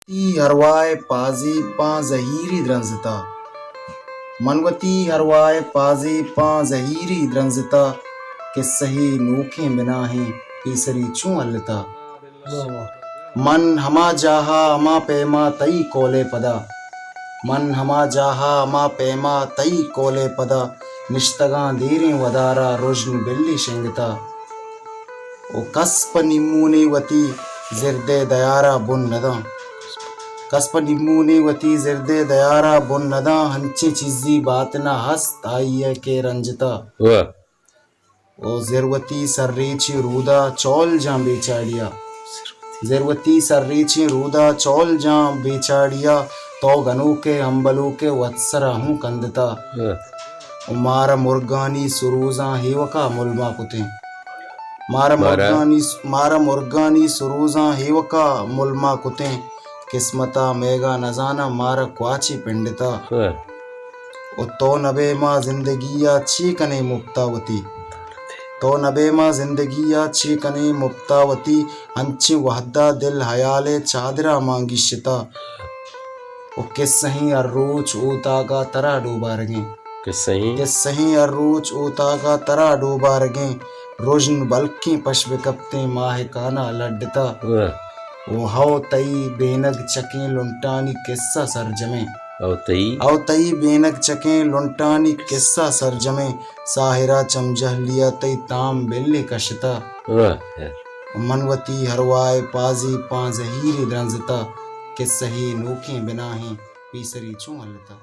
हरवाए पाजी पा जहीरी द्रंजता मनवती हरवाए पाजी पा जहीरी द्रंजता कि सही नोखे बिना है तीसरी चूं अलता मन हमा जाहा अमा पैमा तई कोले पदा मन हमा जाहा अमा पैमा तई कोले पदा निश्तगा देरे वदारा रोजन बिल्ली शेंगता ओ कस्प निम्मूने वती जिरदे दयारा बुन नदा कस्प निम्मूने वती जिरदे दयारा बुन नदा हंचे चीजी बात ना हस्त आइये के रंजता ओ जिरवती सर्रेची रूदा चौल जां बेचाड़िया जिरवती सर्रेची रूदा चौल जां बेचाड़िया तो गनू के अंबलू के वत्सरा हूँ कंदता मारा मुर्गानी सुरूजा हेवका मुलमा कुते मारा मुर्गानी सुरूजा हेवका मुलमा कुते किस्मता मेगा नजाना मारा क्वाची पिंडता ओ तो नबे माँ जिंदगिया चीकने मुक्तावती तो नबे माँ जिंदगिया चीकने मुक्तावती अंची वहदा दिल हयाले चादरा मांगिशता ओ किस सही अर्रोच ऊता का तरा डूबा रगे किस सही अर्रोच ऊता का तरा डूबा रगे रोजन बल्कि पशव कपते माह काना लड्डता वो हाउ तई बेनग चके लुंटानी किस्सा सरजमे औ तई बेनग चके लुंटानी किस्सा सरजमे साहिरा चमजह लिया तई ताम बिल्ली कशता मनवती हरवाए पाजी पा जहीरी द्रंजता कि सही नोखे बिना ही पीसरी चूं हलता।